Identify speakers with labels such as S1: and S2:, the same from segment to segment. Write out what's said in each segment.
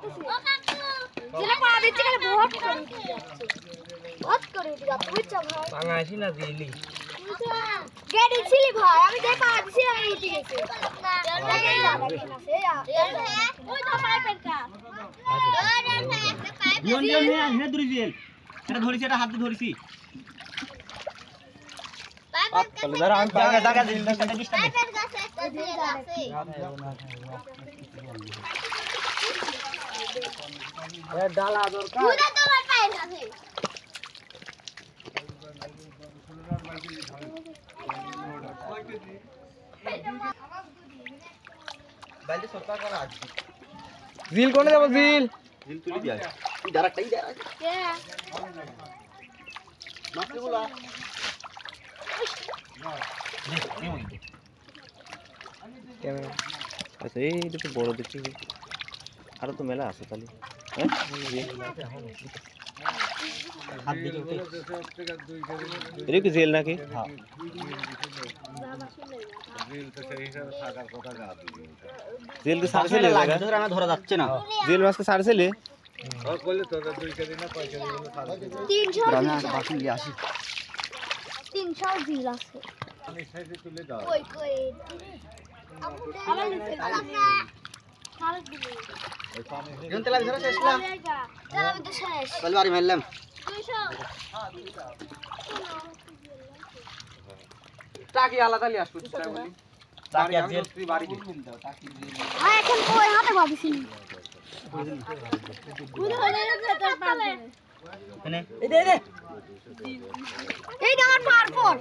S1: করতেছি যেটা পড়া দিচ্ছে কেন বহুত করে দিই আপনি বুঝছো ভাই
S2: বাংলাদেশি না দিলি
S1: গেডি ছিলি ভাই আমি যে পড়া দিছি আমি উঠে গেছি ওই তো পাই পেনকা
S2: নিয়ন নিয়ন নে ধরিছি এটা ধরিছি এটা হাত দিয়ে ধরিছি ধর আমি জায়গা জায়গা দিল না কাটা দিস না এ ডালা দরকার
S1: পুরো তোমার পায়ে আছে
S2: বাইরে সরকার করা আছে
S3: জিল কোনে যাব জিল
S2: দিল তুলি দিয়া তুই ডাইরেক্টই দে
S1: কে
S2: মাছকে বলা
S3: ক্যামেরা আচ্ছা এইটা তো বড় দেখছি আরো তো মেলা আছে তাহলে হ্যাঁ
S2: হাত দিকে উঠে
S3: এটা কি জেল নাকি
S2: হ্যাঁ
S3: জেল তো সারছিলে
S2: লাগি ধরে আমার ধরা যাচ্ছে না
S3: জেল মাছকে সারছিলে
S2: কইলে তো 2 কেজি না 5 কেজি হলো
S1: 300
S2: দানা বাকি নিয়ে আসি
S1: 300 জিল আছে
S2: আমি সাইডে তুলে দাও
S1: কই কই আমার নিচে খারাপ দিবি
S2: কোন তেলা ধরে শেষ না
S1: আমি তো শেষ
S2: তাহলে বাড়ি মারলাম
S1: 200
S3: টাকি আলাদা লি আসবো তাই বলি
S2: টাকি আর জেল
S3: তুই বাড়ি দে
S1: ভাই এখন কই হাতে ভাবিছি বুঝে হলে না তোর পাবে
S2: এনে এই দে
S1: এই আমার পারপর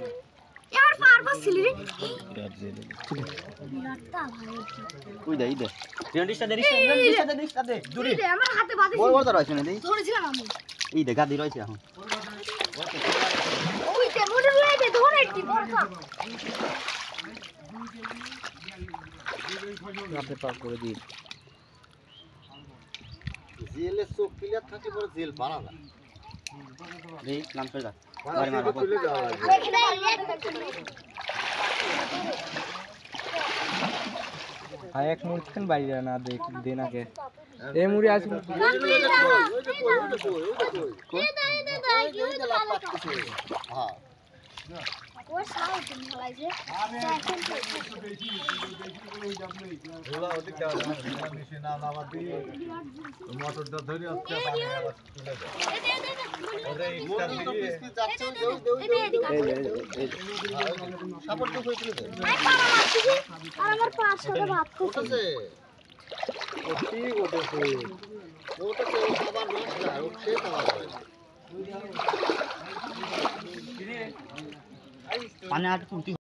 S1: यार पारপর ছিলি রে বিরাটটা ভাই
S2: কই দে রেন্ডিসটা দে দূরে
S1: এই আমার হাতে বাঁধি
S2: বড় বড় ধরা আছে না দেই
S1: ধরেছিলাম আমি
S2: এই দে গাদি রইছে এখন
S1: ওই তে মোটর লাইটে ধরে একটি বড়কা
S3: আপনি পাক করে দিই
S2: জেলে চোখ ক্লিয়ার থাকে পরে জেল বানা না দেই নাম চলে যা বাড়ি মারবো তুলে যাওয়া
S3: আর এক মুড়ি বাইরে না দেনা কে এই মুড়ি আছে
S2: হ্যাঁ
S1: ওর সাউন্ড ভালাই যে
S2: ওলা ওদিক দাও মেশিন না নামা দিয়ে মোটরটা ধরে হচ্ছে পানি আবার তুলে দাও ওরে স্টার দিয়ে যাচ্ছে দেউ সাপোর্ট তো হয়ে তুলে দে
S1: আর আমার 500 ভাত
S2: ওটাছে ও ঠিক ওটাছে আবার নষ্ট আর ও খেয়ে খাওয়া হয় পানি আর তুলতে